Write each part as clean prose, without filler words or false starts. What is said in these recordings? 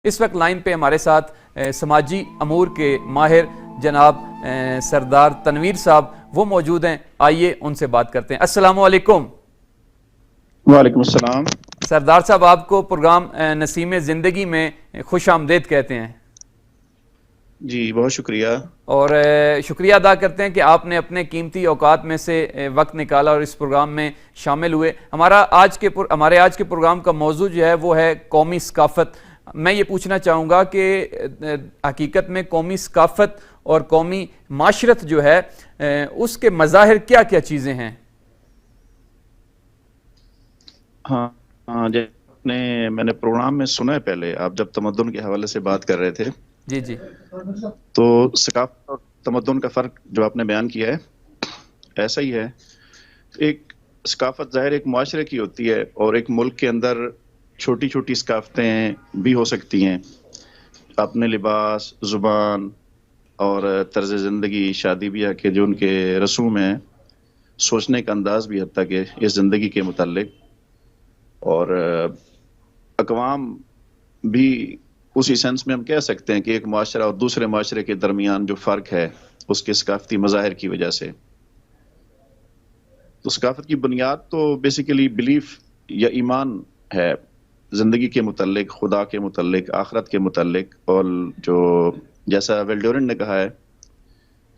اس وقت لائن پہ ہمارے ساتھ سماجی امور کے ماہر جناب سردار تنویر صاحب وہ موجود ہیں. آئیے ان سے بات کرتے ہیں. السلام علیکم. وعلیکم السلام. سردار صاحب آپ کو پروگرام نسیم زندگی میں خوش آمدید کہتے ہیں. جی بہت شکریہ. اور شکریہ ادا کرتے ہیں کہ آپ نے اپنے قیمتی اوقات میں سے وقت نکالا اور اس پروگرام میں شامل ہوئے. ہمارے آج کے پروگرام کا موضوع جو ہے وہ ہے قومی ثقافت. میں یہ پوچھنا چاہوں گا کہ حقیقت میں قومی ثقافت اور قومی معاشرت جو ہے اس کے مظاہر کیا کیا چیزیں ہیں؟ ہاں میں نے پروگرام میں سنا ہے پہلے آپ جب تمدن کے حوالے سے بات کر رہے تھے. جی جی. تو ثقافت اور تمدن کا فرق جو آپ نے بیان کیا ہے ایسا ہی ہے. ایک ثقافت ظاہر ایک معاشرے کی ہوتی ہے اور ایک ملک کے اندر چھوٹی چھوٹی ثقافتیں بھی ہو سکتی ہیں. اپنے لباس، زبان اور طرز زندگی، شادی بیاہ کے جو ان کے رسوم ہیں، سوچنے کا انداز بھی حتیٰ کہ اس زندگی کے متعلق، اور اقوام بھی اسی سینس میں ہم کہہ سکتے ہیں کہ ایک معاشرہ اور دوسرے معاشرے کے درمیان جو فرق ہے اس کے ثقافتی مظاہر کی وجہ سے. تو ثقافت کی بنیاد تو بیسیکلی بلیف یا ایمان ہے زندگی کے متعلق، خدا کے متعلق، آخرت کے متعلق. اور جو جیسا ویلڈورن نے کہا ہے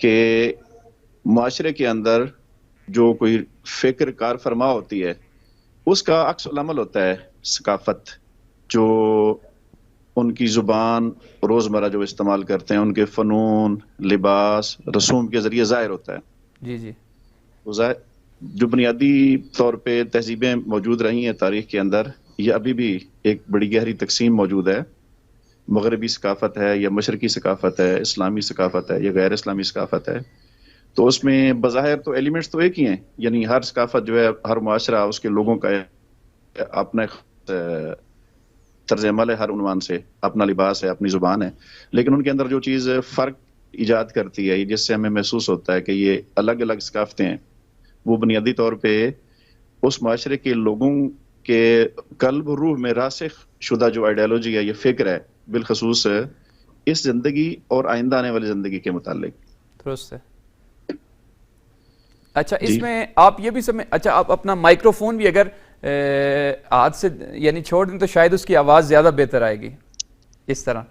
کہ معاشرے کے اندر جو کوئی فکر کار فرما ہوتی ہے اس کا عکس العمل ہوتا ہے ثقافت، جو ان کی زبان روزمرہ جو استعمال کرتے ہیں، ان کے فنون، لباس، رسوم کے ذریعے ظاہر ہوتا ہے. جی جی. جو بنیادی طور پہ تہذیبیں موجود رہی ہیں تاریخ کے اندر، یہ ابھی بھی ایک بڑی گہری تقسیم موجود ہے. مغربی ثقافت ہے یا مشرقی ثقافت ہے، اسلامی ثقافت ہے یا غیر اسلامی ثقافت ہے. تو اس میں بظاہر تو ایلیمنٹس تو ایک ہی ہیں، یعنی ہر ثقافت جو ہے، ہر معاشرہ اس کے لوگوں کا اپنا طرز عمل ہے، ہر عنوان سے اپنا لباس ہے، اپنی زبان ہے. لیکن ان کے اندر جو چیز فرق ایجاد کرتی ہے جس سے ہمیں محسوس ہوتا ہے کہ یہ الگ الگ ثقافتیں ہیں، وہ بنیادی طور پہ اس معاشرے کے لوگوں کے قلب و روح میں راسخ شدہ جو آئیڈیالوجی ہے، یہ فکر ہے، بالخصوص اس زندگی اور آئندہ آنے والی زندگی کے متعلق. درست ہے. اچھا اس میں آپ یہ بھی اچھا آپ اپنا مائکروفون بھی اگر ہاتھ سے یعنی چھوڑ دیں تو شاید اس کی آواز زیادہ بہتر آئے گی اس طرح.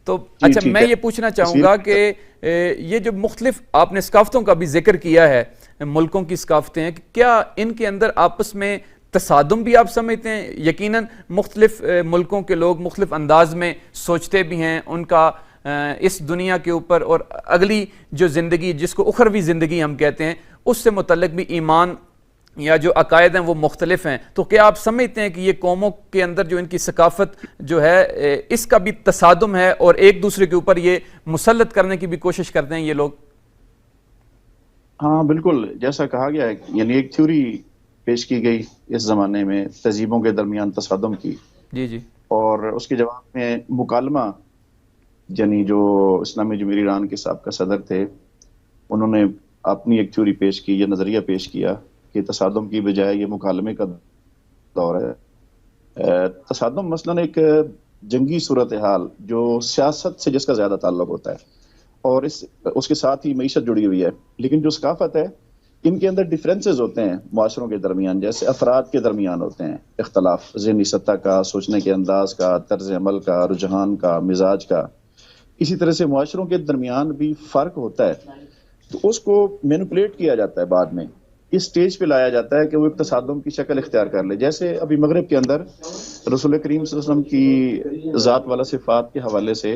تو اچھا میں یہ پوچھنا چاہوں گا کہ یہ جو مختلف آپ نے ثقافتوں کا بھی ذکر کیا ہے، ملکوں کی ثقافتیں ہیں، کیا ان کے اندر آپس میں تصادم بھی آپ سمجھتے ہیں؟ یقیناً مختلف ملکوں کے لوگ مختلف انداز میں سوچتے بھی ہیں، ان کا اس دنیا کے اوپر اور اگلی جو زندگی جس کو اخروی زندگی ہم کہتے ہیں اس سے متعلق بھی ایمان یا جو عقائد ہیں وہ مختلف ہیں. تو کیا آپ سمجھتے ہیں کہ یہ قوموں کے اندر جو ان کی ثقافت جو ہے اس کا بھی تصادم ہے اور ایک دوسرے کے اوپر یہ مسلط کرنے کی بھی کوشش کرتے ہیں یہ لوگ؟ ہاں بالکل، جیسا کہا گیا ہے، یعنی ایک تھیوری پیش کی گئی اس زمانے میں تہذیبوں کے درمیان تصادم کی. جی جی. اور اس کے جواب میں مکالمہ، یعنی جو اسلامی جمہوریہ ایران کے سابقہ صدر تھے، انہوں نے اپنی ایک تھیوری پیش کی، یہ نظریہ پیش کیا کہ تصادم کی بجائے یہ مکالمے کا دور ہے. تصادم مثلاً ایک جنگی صورتحال جو سیاست سے جس کا زیادہ تعلق ہوتا ہے اور اس کے ساتھ ہی معیشت جڑی ہوئی ہے. لیکن جو ثقافت ہے ان کے اندر ڈیفرنسز ہوتے ہیں معاشروں کے درمیان، جیسے افراد کے درمیان ہوتے ہیں اختلاف، ذہنی سطح کا، سوچنے کے انداز کا، طرز عمل کا، رجحان کا، مزاج کا. اسی طرح سے معاشروں کے درمیان بھی فرق ہوتا ہے، تو اس کو مینپولیٹ کیا جاتا ہے، بعد میں اس سٹیج پہ لایا جاتا ہے کہ وہ ایک تصادم کی شکل اختیار کر لے. جیسے ابھی مغرب کے اندر رسول کریم صلی اللہ علیہ وسلم کی ذات والا صفات کے حوالے سے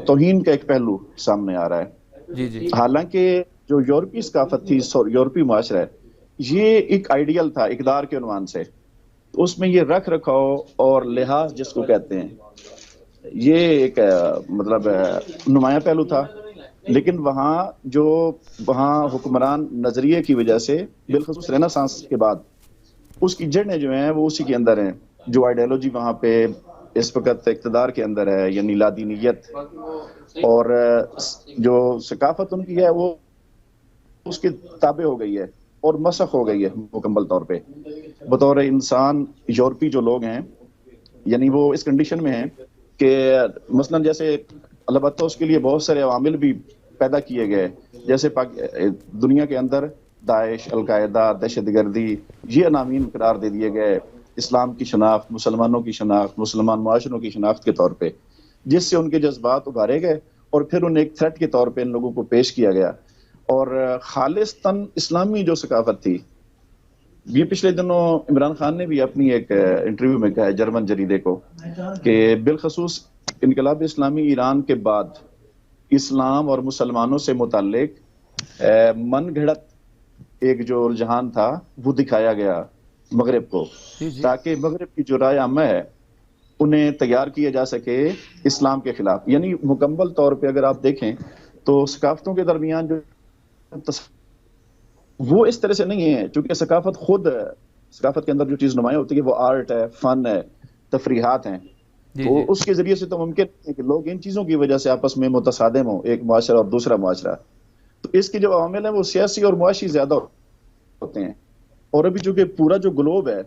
توہین کا ایک پہلو سامنے آ رہا ہے. جی جی. حالانکہ جو یورپی ثقافت تھی، یورپی معاشرہ ہے، یہ ایک آئیڈیل تھا اقدار کے عنوان سے. اس میں یہ رکھ رکھاؤ اور لحاظ جس کو کہتے ہیں، یہ ایک مطلب نمایاں پہلو تھا. لیکن وہاں حکمران نظریے کی وجہ سے، بالخصوص رینیسانس کے بعد، اس کی جڑیں جو ہیں وہ اسی کے اندر ہیں. جو آئیڈیالوجی وہاں پہ اس وقت اقتدار کے اندر ہے، یعنی لادینیت، اور جو ثقافت ان کی ہے وہ اس کے تابع ہو گئی ہے اور مسخ ہو گئی ہے مکمل طور پہ. بطور انسان یورپی جو لوگ ہیں یعنی وہ اس کنڈیشن میں ہیں کہ مثلا جیسے البتہ اس کے لیے بہت سارے عوامل بھی پیدا کیے گئے، جیسے دنیا کے اندر داعش، القاعدہ، دہشت گردی، یہ عناوین قرار دے دیے گئے اسلام کی شناخت، مسلمانوں کی شناخت، مسلمان معاشروں کی شناخت کے طور پہ، جس سے ان کے جذبات ابھارے گئے اور پھر انہیں ایک تھریٹ کے طور پہ ان لوگوں کو پیش کیا گیا. اور خالصتاً اسلامی جو ثقافت تھی، یہ پچھلے دنوں عمران خان نے بھی اپنی ایک انٹرویو میں کہا ہے جرمن جریدے کو کہ بالخصوص انقلاب اسلامی ایران کے بعد اسلام اور مسلمانوں سے متعلق من گھڑت ایک جو رجحان تھا وہ دکھایا گیا مغرب کو، تاکہ مغرب کی جو رائے عامہ ہے انہیں تیار کیا جا سکے اسلام کے خلاف. یعنی مکمل طور پہ اگر آپ دیکھیں تو ثقافتوں کے درمیان جو وہ اس طرح سے نہیں ہے، چونکہ ثقافت کے اندر جو چیز نمایاں ہوتی ہے وہ آرٹ ہے، فن ہے، تفریحات ہیں، تو اس کے ذریعے سے تو ممکن ہے کہ لوگ ان چیزوں کی وجہ سے آپس میں متصادم ہوں، ایک معاشرہ اور دوسرا معاشرہ. تو اس کے جو عوامل ہیں وہ سیاسی اور معاشی زیادہ ہوتے ہیں. اور ابھی چونکہ پورا جو گلوب ہے،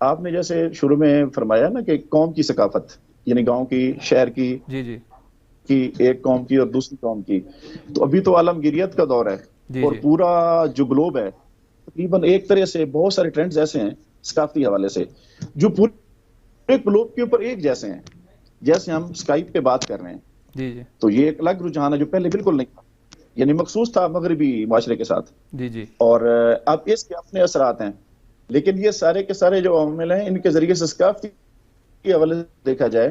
آپ نے جیسے شروع میں فرمایا نا کہ قوم کی ثقافت، یعنی گاؤں کی، شہر کی، کی ایک قوم کی اور دوسری قوم کی، تو ابھی تو عالمگیریت کا دور ہے اور پورا جو گلوب ہے تقریباً ایک طرح سے بہت سارے ٹرینڈز ایسے ہیں ثقافتی حوالے سے جو پورے گلوب کے اوپر ایک جیسے ہیں. جیسے ہم اسکائپ پہ بات کر رہے ہیں تو یہ ایک الگ رجحان ہے جو پہلے بالکل نہیں تھا، یعنی مخصوص تھا مغربی معاشرے کے ساتھ، اور اب اس کے اپنے اثرات ہیں. لیکن یہ سارے کے سارے جو عوامل ہیں ان کے ذریعے سے ثقافتی کے حوالے سے دیکھا جائے،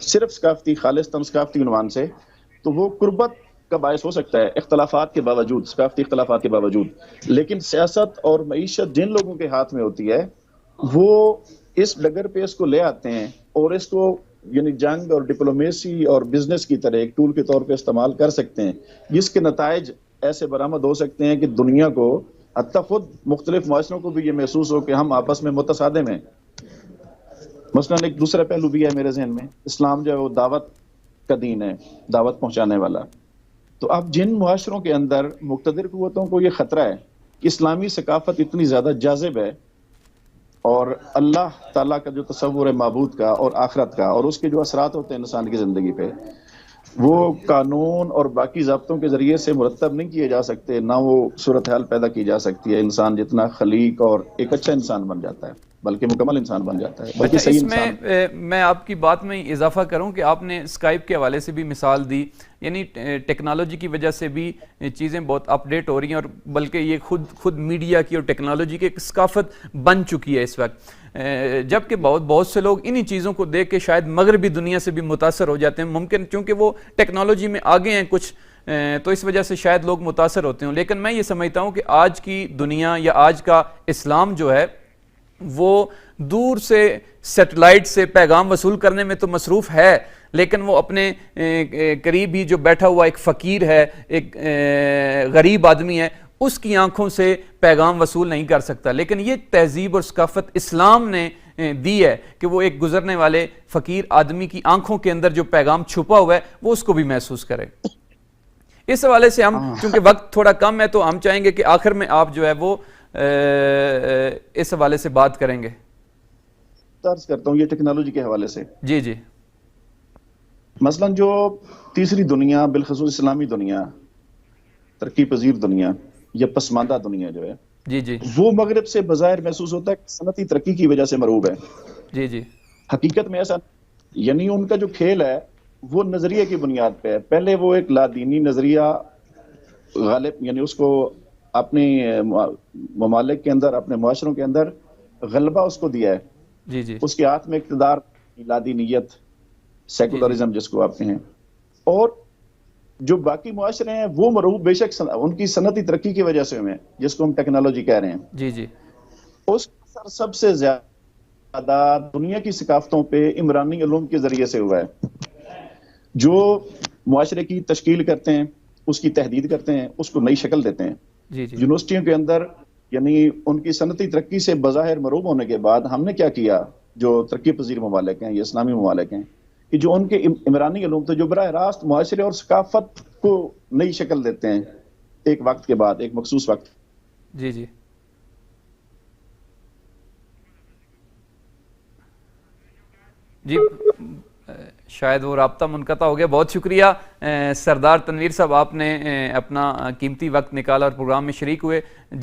صرف ثقافتی، خالصتاً ثقافتی عنوان سے، تو وہ قربت کا باعث ہو سکتا ہے اختلافات کے باوجود، ثقافتی اختلافات کے باوجود. لیکن سیاست اور معیشت جن لوگوں کے ہاتھ میں ہوتی ہے وہ اس ڈگر پہ اس کو لے آتے ہیں اور اس کو یعنی جنگ اور ڈپلومیسی اور بزنس کی طرح ایک ٹول کے طور پہ استعمال کر سکتے ہیں، جس کے نتائج ایسے برآمد ہو سکتے ہیں کہ دنیا کو، حتیٰ خود مختلف معاشروں کو بھی یہ محسوس ہو کہ ہم آپس میں متصادم ہیں. مثلا ایک دوسرا پہلو بھی ہے میرے ذہن میں، اسلام جو ہے وہ دعوت کا دین ہے، دعوت پہنچانے والا. تو اب جن معاشروں کے اندر مقتدر قوتوں کو یہ خطرہ ہے کہ اسلامی ثقافت اتنی زیادہ جاذب ہے اور اللہ تعالیٰ کا جو تصور ہے معبود کا اور آخرت کا اور اس کے جو اثرات ہوتے ہیں انسان کی زندگی پہ، وہ قانون اور باقی ضابطوں کے ذریعے سے مرتب نہیں کیے جا سکتے، نہ وہ صورتحال پیدا کی جا سکتی ہے انسان جتنا خلیق اور ایک اچھا انسان بن جاتا ہے، بلکہ مکمل انسان بن جاتا ہے، بلکہ صحیح انسان. اس میں میں آپ کی بات میں اضافہ کروں کہ آپ نے اسکائپ کے حوالے سے بھی مثال دی، یعنی ٹیکنالوجی کی وجہ سے بھی چیزیں بہت اپ ڈیٹ ہو رہی ہیں، اور بلکہ یہ خود میڈیا کی اور ٹیکنالوجی کی ایک ثقافت بن چکی ہے اس وقت، جبکہ بہت سے لوگ انہی چیزوں کو دیکھ کے شاید مغربی دنیا سے بھی متاثر ہو جاتے ہیں، ممکن چونکہ وہ ٹیکنالوجی میں آگے ہیں کچھ، تو اس وجہ سے شاید لوگ متاثر ہوتے ہوں. لیکن میں یہ سمجھتا ہوں کہ آج کی دنیا یا آج کا اسلام جو ہے وہ دور سے سیٹلائٹ سے پیغام وصول کرنے میں تو مصروف ہے، لیکن وہ اپنے قریب ہی جو بیٹھا ہوا ایک فقیر ہے، ایک غریب آدمی ہے، اس کی آنکھوں سے پیغام وصول نہیں کر سکتا. لیکن یہ تہذیب اور ثقافت اسلام نے دی ہے کہ وہ ایک گزرنے والے فقیر آدمی کی آنکھوں کے اندر جو پیغام چھپا ہوا ہے وہ اس کو بھی محسوس کرے. اس حوالے سے ہم چونکہ وقت تھوڑا کم ہے تو ہم چاہیں گے کہ آخر میں آپ جو ہے وہ اس حوالے سے بات کریں گے. عرض کرتا ہوں یہ ٹیکنالوجی کے حوالے سے. جی مثلا جو تیسری دنیا، بالخصوص اسلامی دنیا، ترقی پذیر دنیا یا پسماندہ دنیا جو ہے وہ مغرب سے بظاہر محسوس ہوتا ہے کہ صنعتی ترقی کی وجہ سے مرعوب ہے. حقیقت میں ایسا، یعنی ان کا جو کھیل ہے وہ نظریے کی بنیاد پہ ہے. پہلے وہ ایک لادینی نظریہ غالب، یعنی اس کو اپنے ممالک کے اندر، اپنے معاشروں کے اندر غلبہ اس کو دیا ہے. اس کے ہاتھ میں اقتدار، لادینیت، سیکولرزم جس کو آپ کہیں، اور جو باقی معاشرے ہیں وہ مرعوب بے شک ان کی صنعتی ترقی کی وجہ سے ہوئے، جس کو ہم ٹیکنالوجی کہہ رہے ہیں. اس اثر سب سے زیادہ دنیا کی ثقافتوں پہ عمرانی علوم کے ذریعے سے ہوا ہے، جو معاشرے کی تشکیل کرتے ہیں، اس کی تحدید کرتے ہیں، اس کو نئی شکل دیتے ہیں. یونیورسٹیوں کے اندر یعنی ان کی صنعتی ترقی سے بظاہر مرعوب ہونے کے بعد ہم نے کیا کیا، جو ترقی پذیر ممالک ہیں یا اسلامی ممالک ہیں، کہ جو ان کے عمرانی علوم تھے جو براہ راست معاشرے اور ثقافت کو نئی شکل دیتے ہیں ایک وقت کے بعد، ایک مخصوص وقت. جی شاید وہ رابطہ منقطع ہو گیا. بہت شکریہ سردار تنویر صاحب، آپ نے اپنا قیمتی وقت نکالا اور پروگرام میں شریک ہوئے.